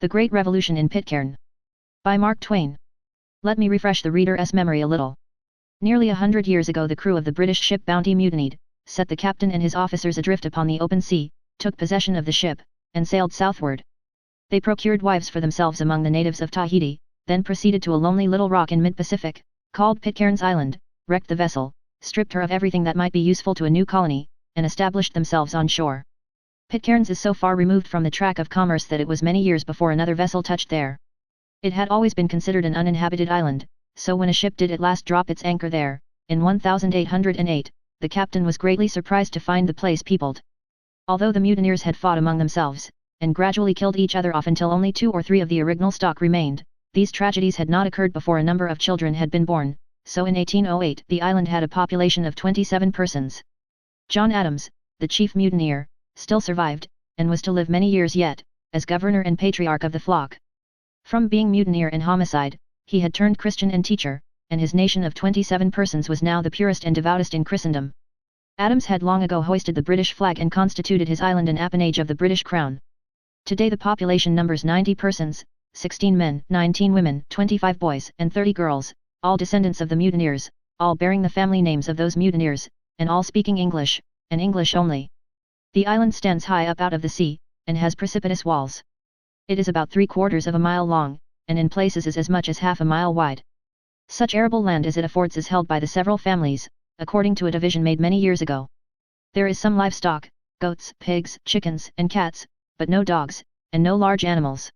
The Great Revolution in Pitcairn. By Mark Twain. Let me refresh the reader's memory a little. Nearly 100 years ago the crew of the British ship Bounty mutinied, set the captain and his officers adrift upon the open sea, took possession of the ship, and sailed southward. They procured wives for themselves among the natives of Tahiti, then proceeded to a lonely little rock in mid-Pacific, called Pitcairn's Island, wrecked the vessel, stripped her of everything that might be useful to a new colony, and established themselves on shore. Pitcairn's is so far removed from the track of commerce that it was many years before another vessel touched there. It had always been considered an uninhabited island, so when a ship did at last drop its anchor there, in 1808, the captain was greatly surprised to find the place peopled. Although the mutineers had fought among themselves, and gradually killed each other off until only 2 or 3 of the original stock remained, these tragedies had not occurred before a number of children had been born, so in 1808 the island had a population of 27 persons. John Adams, the chief mutineer, still survived, and was to live many years yet, as governor and patriarch of the flock. From being mutineer and homicide, he had turned Christian and teacher, and his nation of 27 persons was now the purest and devoutest in Christendom. Adams had long ago hoisted the British flag and constituted his island an appanage of the British crown. Today the population numbers 90 persons, 16 men, 19 women, 25 boys, and 30 girls, all descendants of the mutineers, all bearing the family names of those mutineers, and all speaking English, and English only. The island stands high up out of the sea, and has precipitous walls. It is about 3/4 of a mile long, and in places is as much as half a mile wide. Such arable land as it affords is held by the several families, according to a division made many years ago. There is some livestock, goats, pigs, chickens, and cats, but no dogs, and no large animals.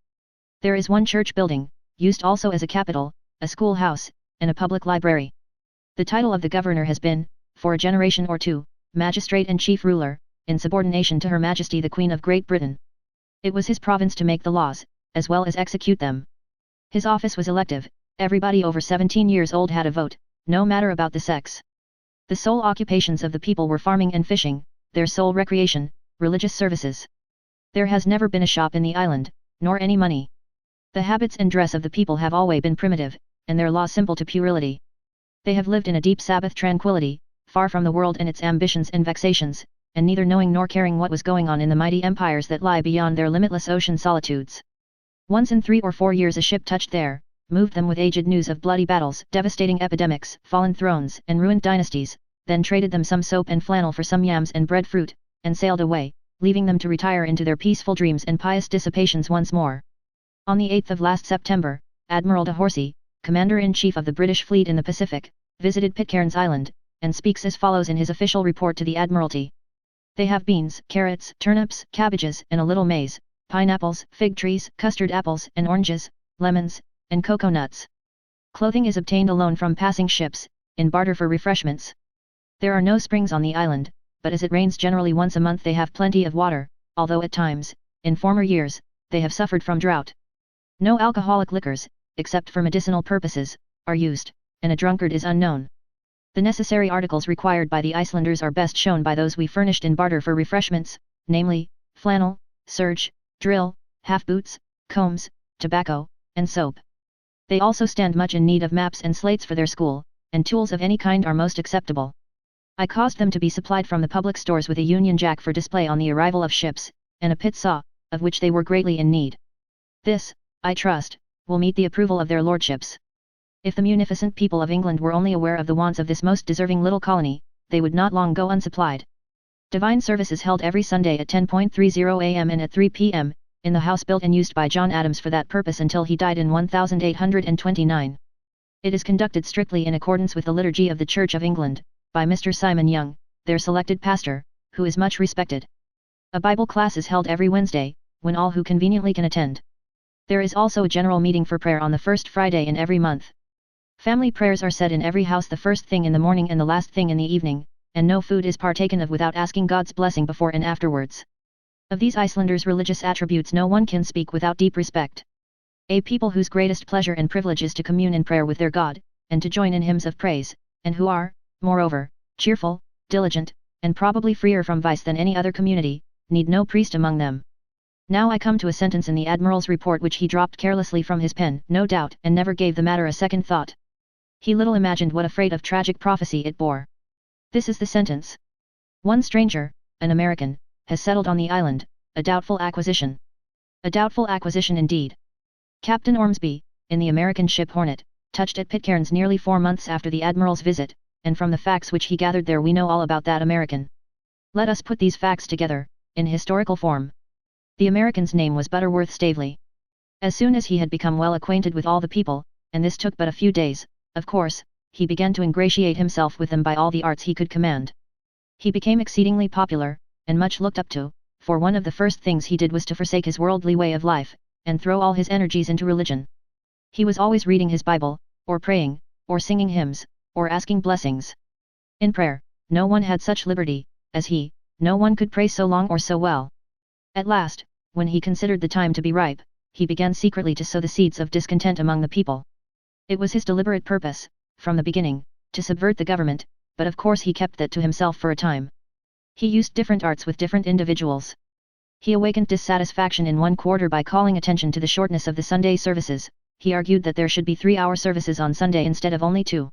There is one church building, used also as a capital, a schoolhouse, and a public library. The title of the governor has been, for a generation or two, magistrate and chief ruler, in subordination to Her Majesty the Queen of Great Britain. It was his province to make the laws, as well as execute them. His office was elective, everybody over 17 years old had a vote, no matter about the sex. The sole occupations of the people were farming and fishing, their sole recreation, religious services. There has never been a shop in the island, nor any money. The habits and dress of the people have always been primitive, and their law simple to puerility. They have lived in a deep Sabbath tranquility, far from the world and its ambitions and vexations, and neither knowing nor caring what was going on in the mighty empires that lie beyond their limitless ocean solitudes. Once in 3 or 4 years a ship touched there, moved them with aged news of bloody battles, devastating epidemics, fallen thrones, and ruined dynasties, then traded them some soap and flannel for some yams and breadfruit, and sailed away, leaving them to retire into their peaceful dreams and pious dissipations once more. On the 8th of last September, Admiral de Horsey, Commander-in-Chief of the British fleet in the Pacific, visited Pitcairn's Island, and speaks as follows in his official report to the Admiralty. They have beans, carrots, turnips, cabbages, and a little maize, pineapples, fig trees, custard apples, and oranges, lemons, and cocoa nuts. Clothing is obtained alone from passing ships, in barter for refreshments. There are no springs on the island, but as it rains generally once a month they have plenty of water, although at times, in former years, they have suffered from drought. No alcoholic liquors, except for medicinal purposes, are used, and a drunkard is unknown. The necessary articles required by the Icelanders are best shown by those we furnished in barter for refreshments, namely, flannel, serge, drill, half-boots, combs, tobacco, and soap. They also stand much in need of maps and slates for their school, and tools of any kind are most acceptable. I caused them to be supplied from the public stores with a Union Jack for display on the arrival of ships, and a pit saw, of which they were greatly in need. This, I trust, will meet the approval of their lordships. If the munificent people of England were only aware of the wants of this most deserving little colony, they would not long go unsupplied. Divine service is held every Sunday at 10:30 a.m. and at 3 p.m., in the house built and used by John Adams for that purpose until he died in 1829. It is conducted strictly in accordance with the liturgy of the Church of England, by Mr. Simon Young, their selected pastor, who is much respected. A Bible class is held every Wednesday, when all who conveniently can attend. There is also a general meeting for prayer on the first Friday in every month. Family prayers are said in every house the first thing in the morning and the last thing in the evening, and no food is partaken of without asking God's blessing before and afterwards. Of these Icelanders' religious attributes no one can speak without deep respect. A people whose greatest pleasure and privilege is to commune in prayer with their God, and to join in hymns of praise, and who are, moreover, cheerful, diligent, and probably freer from vice than any other community, need no priest among them. Now I come to a sentence in the Admiral's report which he dropped carelessly from his pen, no doubt, and never gave the matter a second thought. He little imagined what a freight of tragic prophecy it bore. This is the sentence. One stranger, an American, has settled on the island, a doubtful acquisition. A doubtful acquisition indeed. Captain Ormsby, in the American ship Hornet, touched at Pitcairn's nearly 4 months after the Admiral's visit, and from the facts which he gathered there we know all about that American. Let us put these facts together, in historical form. The American's name was Butterworth Staveley. As soon as he had become well acquainted with all the people, and this took but a few days, of course, he began to ingratiate himself with them by all the arts he could command. He became exceedingly popular, and much looked up to, for one of the first things he did was to forsake his worldly way of life, and throw all his energies into religion. He was always reading his Bible, or praying, or singing hymns, or asking blessings. In prayer, no one had such liberty, as he, no one could pray so long or so well. At last, when he considered the time to be ripe, he began secretly to sow the seeds of discontent among the people. It was his deliberate purpose, from the beginning, to subvert the government, but of course he kept that to himself for a time. He used different arts with different individuals. He awakened dissatisfaction in one quarter by calling attention to the shortness of the Sunday services. He argued that there should be 3-hour services on Sunday instead of only 2.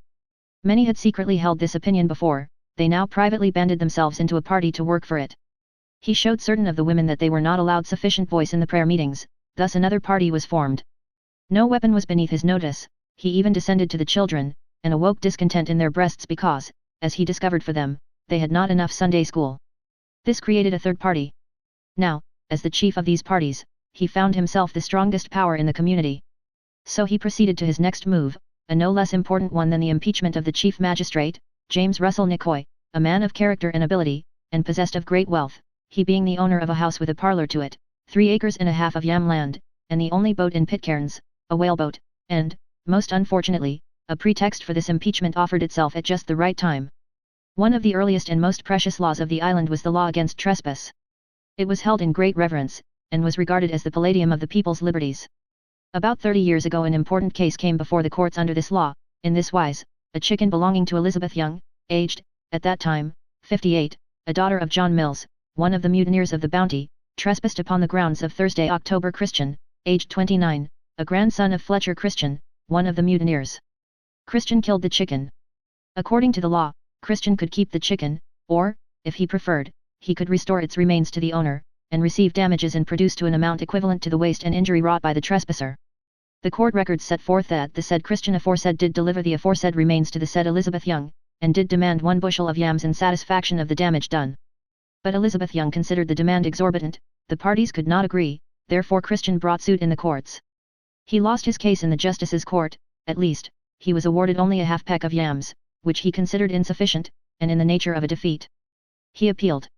Many had secretly held this opinion before, they now privately banded themselves into a party to work for it. He showed certain of the women that they were not allowed sufficient voice in the prayer meetings, thus another party was formed. No weapon was beneath his notice, he even descended to the children, and awoke discontent in their breasts because, as he discovered for them, they had not enough Sunday school. This created a third party. Now, as the chief of these parties, he found himself the strongest power in the community. So he proceeded to his next move, a no less important one than the impeachment of the chief magistrate, James Russell Nicoy, a man of character and ability, and possessed of great wealth, he being the owner of a house with a parlour to it, 3 acres and a half of yam land, and the only boat in Pitcairns, a whaleboat, and, most unfortunately, a pretext for this impeachment offered itself at just the right time. One of the earliest and most precious laws of the island was the law against trespass. It was held in great reverence, and was regarded as the palladium of the people's liberties. About 30 years ago an important case came before the courts under this law, in this wise: a chicken belonging to Elizabeth Young, aged, at that time, 58, a daughter of John Mills, one of the mutineers of the Bounty, trespassed upon the grounds of Thursday October Christian, aged 29, a grandson of Fletcher Christian, one of the mutineers. Christian killed the chicken. According to the law, Christian could keep the chicken, or, if he preferred, he could restore its remains to the owner, and receive damages and produce to an amount equivalent to the waste and injury wrought by the trespasser. The court records set forth that the said Christian aforesaid did deliver the aforesaid remains to the said Elizabeth Young, and did demand 1 bushel of yams in satisfaction of the damage done. But Elizabeth Young considered the demand exorbitant, the parties could not agree, therefore Christian brought suit in the courts. He lost his case in the justice's court, at least, he was awarded only a half peck of yams, which he considered insufficient, and in the nature of a defeat. He appealed.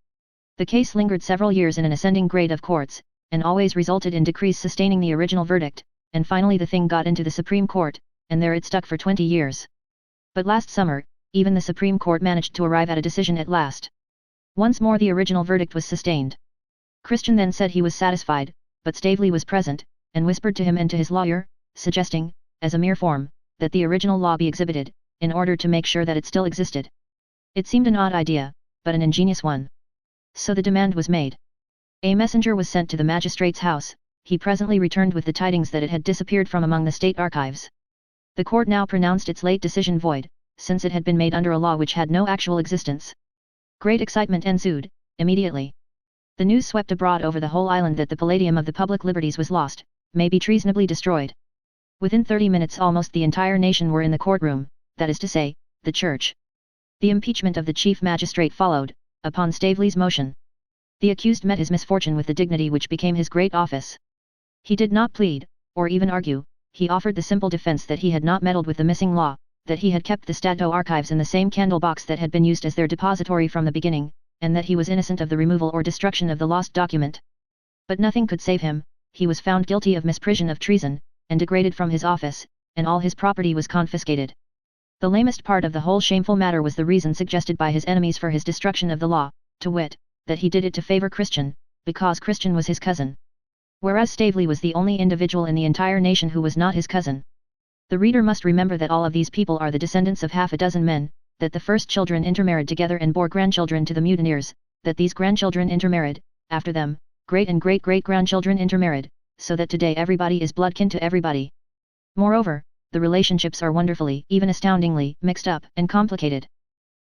The case lingered several years in an ascending grade of courts, and always resulted in decrees sustaining the original verdict, and finally the thing got into the Supreme Court, and there it stuck for 20 years. But last summer, even the Supreme Court managed to arrive at a decision at last. Once more the original verdict was sustained. Christian then said he was satisfied, but Staveley was present, and whispered to him and to his lawyer, suggesting, as a mere form, that the original law be exhibited, in order to make sure that it still existed. It seemed an odd idea, but an ingenious one. So the demand was made. A messenger was sent to the magistrate's house, he presently returned with the tidings that it had disappeared from among the state archives. The court now pronounced its late decision void, since it had been made under a law which had no actual existence. Great excitement ensued, immediately. The news swept abroad over the whole island that the palladium of the public liberties was lost, may be treasonably destroyed. Within 30 minutes almost the entire nation were in the courtroom, that is to say, the church. The impeachment of the chief magistrate followed, upon Staveley's motion. The accused met his misfortune with the dignity which became his great office. He did not plead, or even argue, he offered the simple defense that he had not meddled with the missing law, that he had kept the Stato archives in the same candle box that had been used as their depository from the beginning, and that he was innocent of the removal or destruction of the lost document. But nothing could save him, he was found guilty of misprision of treason, and degraded from his office, and all his property was confiscated. The lamest part of the whole shameful matter was the reason suggested by his enemies for his destruction of the law, to wit, that he did it to favour Christian, because Christian was his cousin. Whereas Staveley was the only individual in the entire nation who was not his cousin. The reader must remember that all of these people are the descendants of half a dozen men, that the first children intermarried together and bore grandchildren to the mutineers, that these grandchildren intermarried, after them, great and great-great-grandchildren intermarried, so that today everybody is blood kin to everybody. Moreover, the relationships are wonderfully, even astoundingly, mixed up and complicated.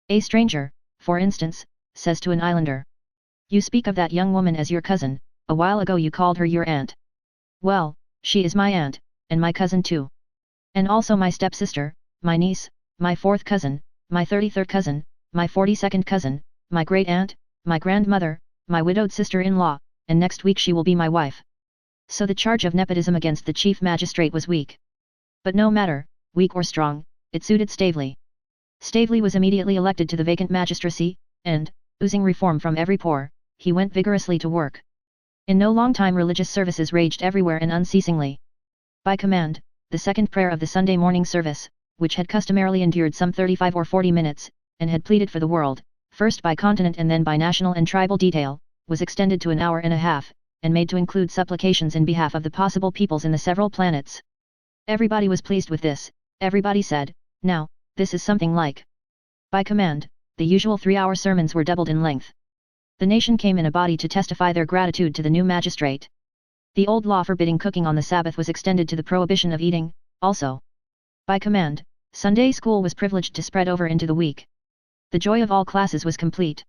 A stranger, for instance, says to an islander, "You speak of that young woman as your cousin, a while ago you called her your aunt. Well, she is my aunt, and my cousin too. And also my stepsister, my niece, my 4th cousin, my 33rd cousin, my 42nd cousin, my great-aunt, my grandmother, my widowed sister-in-law, and next week she will be my wife. So the charge of nepotism against the chief magistrate was weak. But no matter, weak or strong, it suited Stavely. Stavely was immediately elected to the vacant magistracy, and, oozing reform from every pore, he went vigorously to work. In no long time religious services raged everywhere and unceasingly. By command, the second prayer of the Sunday morning service, which had customarily endured some 35 or 40 minutes, and had pleaded for the world, first by continent and then by national and tribal detail, was extended to an hour and a half, and made to include supplications in behalf of the possible peoples in the several planets. Everybody was pleased with this. Everybody said, "Now, this is something like." By command, the usual 3-hour sermons were doubled in length. The nation came in a body to testify their gratitude to the new magistrate. The old law forbidding cooking on the Sabbath was extended to the prohibition of eating, also. By command, Sunday school was privileged to spread over into the week. The joy of all classes was complete.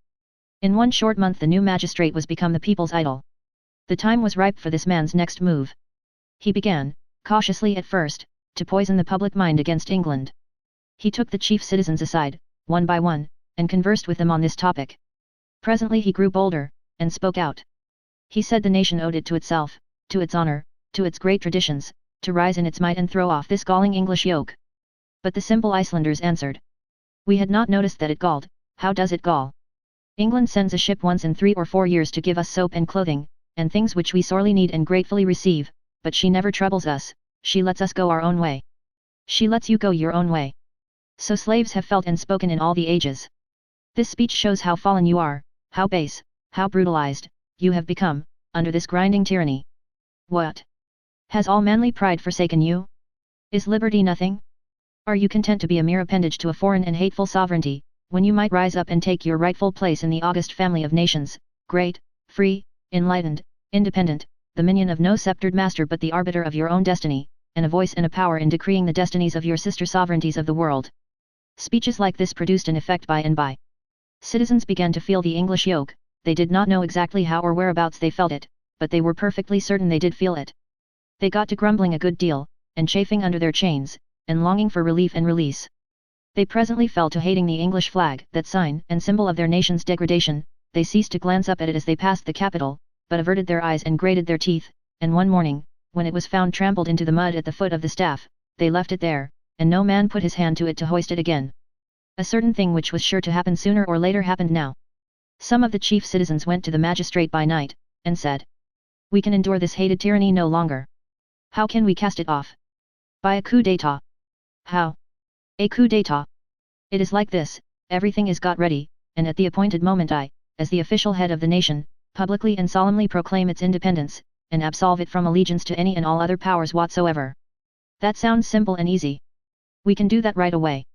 In one short month the new magistrate was become the people's idol. The time was ripe for this man's next move. He began, cautiously at first, to poison the public mind against England. He took the chief citizens aside, one by one, and conversed with them on this topic. Presently he grew bolder, and spoke out. He said the nation owed it to itself, to its honor, to its great traditions, to rise in its might and throw off this galling English yoke. But the simple Icelanders answered. We had not noticed that it galled. How does it gall? England sends a ship once in 3 or 4 years to give us soap and clothing, and things which we sorely need and gratefully receive, but she never troubles us, she lets us go our own way. She lets you go your own way. So slaves have felt and spoken in all the ages. This speech shows how fallen you are, how base, how brutalized, you have become, under this grinding tyranny. What? Has all manly pride forsaken you? Is liberty nothing? Are you content to be a mere appendage to a foreign and hateful sovereignty, when you might rise up and take your rightful place in the august family of nations, great, free, enlightened, independent, the minion of no sceptred master but the arbiter of your own destiny, and a voice and a power in decreeing the destinies of your sister sovereignties of the world? Speeches like this produced an effect by and by. Citizens began to feel the English yoke. They did not know exactly how or whereabouts they felt it, but they were perfectly certain they did feel it. They got to grumbling a good deal, and chafing under their chains, and longing for relief and release. They presently fell to hating the English flag, that sign and symbol of their nation's degradation. They ceased to glance up at it as they passed the capital, but averted their eyes and grated their teeth, and one morning, when it was found trampled into the mud at the foot of the staff, they left it there, and no man put his hand to it to hoist it again. A certain thing which was sure to happen sooner or later happened now. Some of the chief citizens went to the magistrate by night, and said, "We can endure this hated tyranny no longer. How can we cast it off? By a coup d'état." "How? A coup d'état? It is like this, everything is got ready, and at the appointed moment I, as the official head of the nation, publicly and solemnly proclaim its independence, and absolve it from allegiance to any and all other powers whatsoever." That sounds simple and easy. We can do that right away.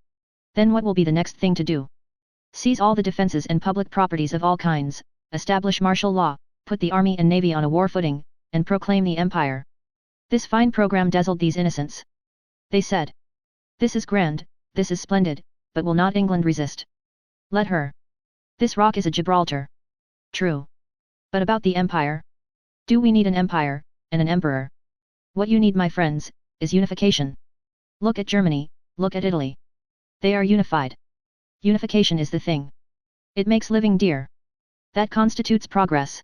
Then what will be the next thing to do? Seize all the defenses and public properties of all kinds, establish martial law, put the army and navy on a war footing, and proclaim the empire. This fine program dazzled these innocents. They said, "This is grand, this is splendid, but will not England resist? Let her. This rock is a Gibraltar." True. But about the empire? Do we need an empire, and an emperor? What you need, my friends, is unification. Look at Germany, look at Italy. They are unified. Unification is the thing. It makes living dear. That constitutes progress.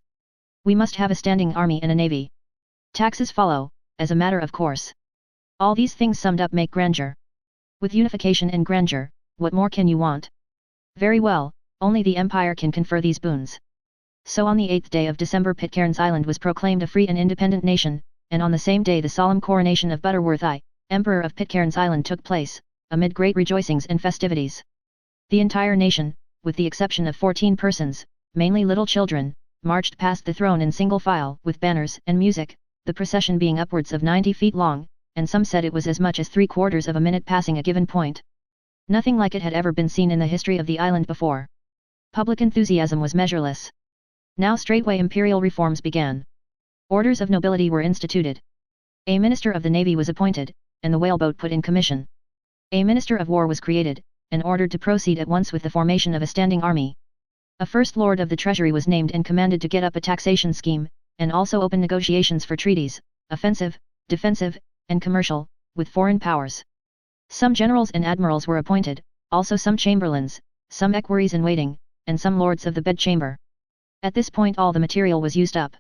We must have a standing army and a navy. Taxes follow, as a matter of course. All these things summed up make grandeur. With unification and grandeur, what more can you want? Very well, only the empire can confer these boons. So on the 8th day of December Pitcairn's Island was proclaimed a free and independent nation, and on the same day the solemn coronation of Butterworth I, Emperor of Pitcairn's Island took place, amid great rejoicings and festivities. The entire nation, with the exception of 14 persons, mainly little children, marched past the throne in single file with banners and music, the procession being upwards of 90 feet long, and some said it was as much as 3/4 of a minute passing a given point. Nothing like it had ever been seen in the history of the island before. Public enthusiasm was measureless. Now straightway imperial reforms began. Orders of nobility were instituted. A minister of the navy was appointed, and the whaleboat put in commission. A minister of war was created, and ordered to proceed at once with the formation of a standing army. A first lord of the treasury was named and commanded to get up a taxation scheme, and also open negotiations for treaties, offensive, defensive, and commercial, with foreign powers. Some generals and admirals were appointed, also some chamberlains, some equerries in waiting, and some lords of the bedchamber. At this point all the material was used up.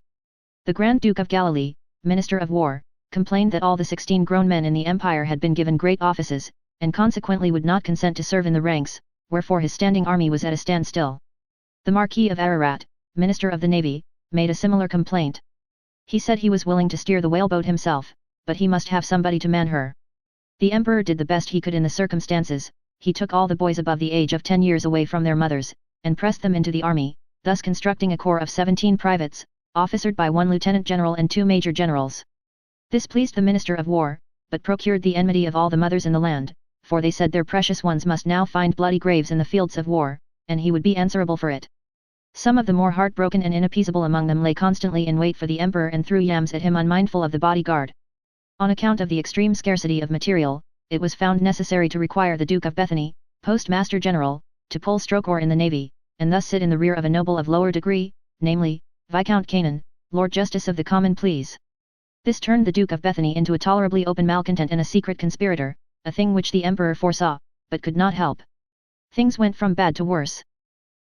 The Grand Duke of Galilee, Minister of War, complained that all the 16 grown men in the empire had been given great offices, and consequently would not consent to serve in the ranks, wherefore his standing army was at a standstill. The Marquis of Ararat, Minister of the Navy, made a similar complaint. He said he was willing to steer the whaleboat himself, but he must have somebody to man her. The emperor did the best he could in the circumstances. He took all the boys above the age of 10 years away from their mothers, and pressed them into the army, thus constructing a corps of 17 privates, officered by 1 lieutenant general and 2 major generals. This pleased the Minister of War, but procured the enmity of all the mothers in the land, for they said their precious ones must now find bloody graves in the fields of war, and he would be answerable for it. Some of the more heartbroken and inappeasable among them lay constantly in wait for the emperor and threw yams at him unmindful of the bodyguard. On account of the extreme scarcity of material, it was found necessary to require the Duke of Bethany, Postmaster General, to pull stroke oar in the navy, and thus sit in the rear of a noble of lower degree, namely, Viscount Canaan, Lord Justice of the Common Pleas. This turned the Duke of Bethany into a tolerably open malcontent and a secret conspirator, a thing which the emperor foresaw, but could not help. Things went from bad to worse.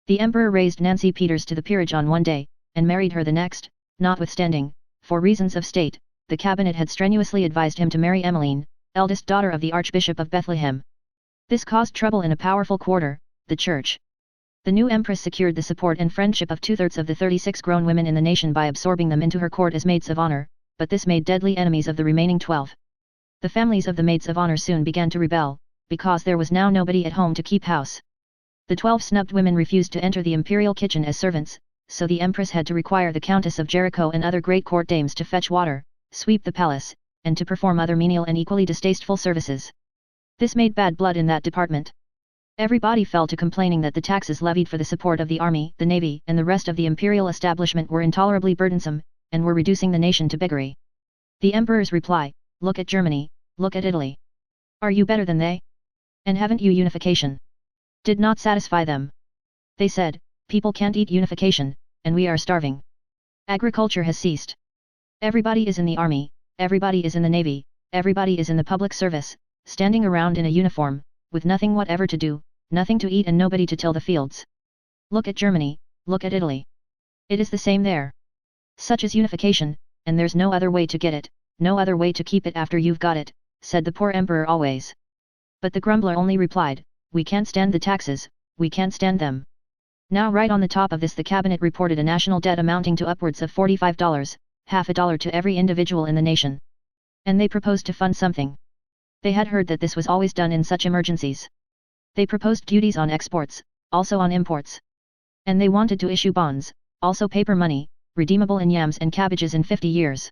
The emperor raised Nancy Peters to the peerage on one day, and married her the next, notwithstanding, for reasons of state, the cabinet had strenuously advised him to marry Emmeline, eldest daughter of the Archbishop of Bethlehem. This caused trouble in a powerful quarter, the Church. The new empress secured the support and friendship of 2/3 of the 36 grown women in the nation by absorbing them into her court as maids of honor, but this made deadly enemies of the remaining 12. The families of the maids of honor soon began to rebel, because there was now nobody at home to keep house. The 12 snubbed women refused to enter the imperial kitchen as servants, so the empress had to require the Countess of Jericho and other great court dames to fetch water, sweep the palace, and to perform other menial and equally distasteful services. This made bad blood in that department. Everybody fell to complaining that the taxes levied for the support of the army, the navy, and the rest of the imperial establishment were intolerably burdensome, and were reducing the nation to beggary. The emperor's reply: look at Germany, look at Italy. Are you better than they? And haven't you unification? Did not satisfy them. They said, people can't eat unification, and we are starving. Agriculture has ceased. Everybody is in the army, everybody is in the navy, everybody is in the public service, standing around in a uniform, with nothing whatever to do, nothing to eat and nobody to till the fields. Look at Germany, look at Italy. It is the same there. Such is unification, and there's no other way to get it, no other way to keep it after you've got it, said the poor emperor always. But the grumbler only replied, we can't stand the taxes, we can't stand them. Now right on the top of this the cabinet reported a national debt amounting to upwards of $45, half a dollar to every individual in the nation. And they proposed to fund something. They had heard that this was always done in such emergencies. They proposed duties on exports, also on imports. And they wanted to issue bonds, also paper money, redeemable in yams and cabbages in 50 years.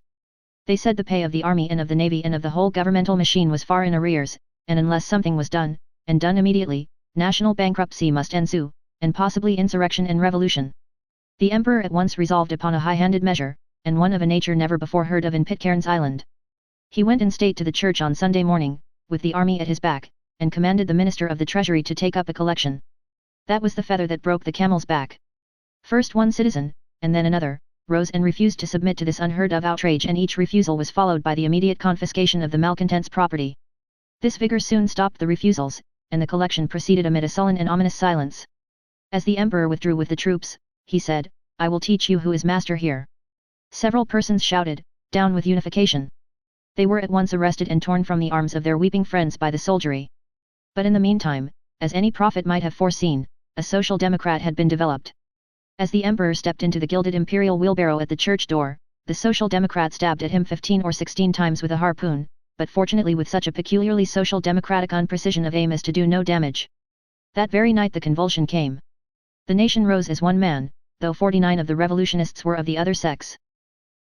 They said the pay of the army and of the navy and of the whole governmental machine was far in arrears, and unless something was done, and done immediately, national bankruptcy must ensue, and possibly insurrection and revolution. The emperor at once resolved upon a high-handed measure, and one of a nature never before heard of in Pitcairn's Island. He went in state to the church on Sunday morning, with the army at his back, and commanded the minister of the treasury to take up a collection. That was the feather that broke the camel's back. First one citizen, and then another, rose and refused to submit to this unheard of outrage, and each refusal was followed by the immediate confiscation of the malcontents' property. This vigor soon stopped the refusals, and the collection proceeded amid a sullen and ominous silence. As the emperor withdrew with the troops, he said, I will teach you who is master here. Several persons shouted, down with unification. They were at once arrested and torn from the arms of their weeping friends by the soldiery. But in the meantime, as any prophet might have foreseen, a social democrat had been developed. As the emperor stepped into the gilded imperial wheelbarrow at the church door, the social democrat stabbed at him 15 or 16 times with a harpoon, but fortunately with such a peculiarly social democratic unprecision of aim as to do no damage. That very night the convulsion came. The nation rose as one man, though 49 of the revolutionists were of the other sex.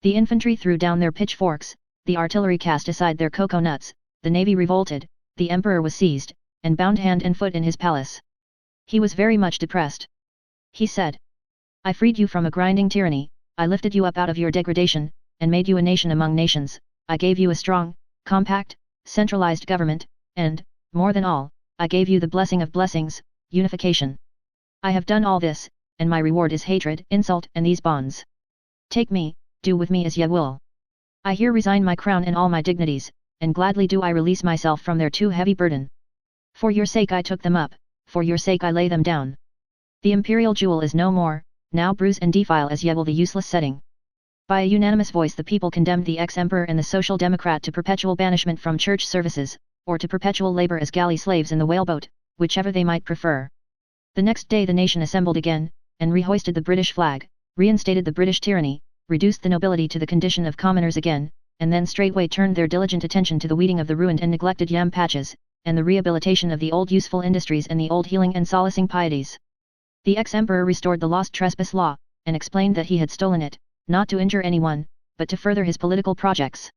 The infantry threw down their pitchforks, the artillery cast aside their cocoa-nuts, the navy revolted, the emperor was seized, and bound hand and foot in his palace. He was very much depressed. He said, I freed you from a grinding tyranny, I lifted you up out of your degradation, and made you a nation among nations, I gave you a strong, compact, centralized government, and, more than all, I gave you the blessing of blessings, unification. I have done all this, and my reward is hatred, insult, and these bonds. Take me, do with me as ye will. I here resign my crown and all my dignities, and gladly do I release myself from their too heavy burden. For your sake I took them up, for your sake I lay them down. The imperial jewel is no more, now bruise and defile as ye will the useless setting. By a unanimous voice the people condemned the ex-emperor and the social democrat to perpetual banishment from church services, or to perpetual labor as galley slaves in the whaleboat, whichever they might prefer. The next day the nation assembled again, and rehoisted the British flag, reinstated the British tyranny, reduced the nobility to the condition of commoners again, and then straightway turned their diligent attention to the weeding of the ruined and neglected yam patches, and the rehabilitation of the old useful industries and the old healing and solacing pieties. The ex-emperor restored the lost trespass law, and explained that he had stolen it, not to injure anyone, but to further his political projects.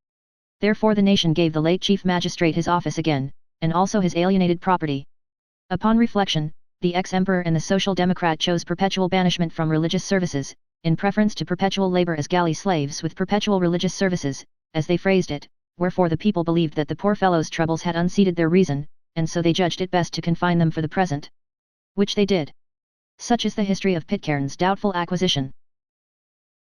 Therefore the nation gave the late chief magistrate his office again, and also his alienated property. Upon reflection, the ex-emperor and the social democrat chose perpetual banishment from religious services, in preference to perpetual labor as galley slaves with perpetual religious services, as they phrased it, wherefore the people believed that the poor fellows' troubles had unseated their reason, and so they judged it best to confine them for the present. Which they did. Such is the history of Pitcairn's doubtful acquisition.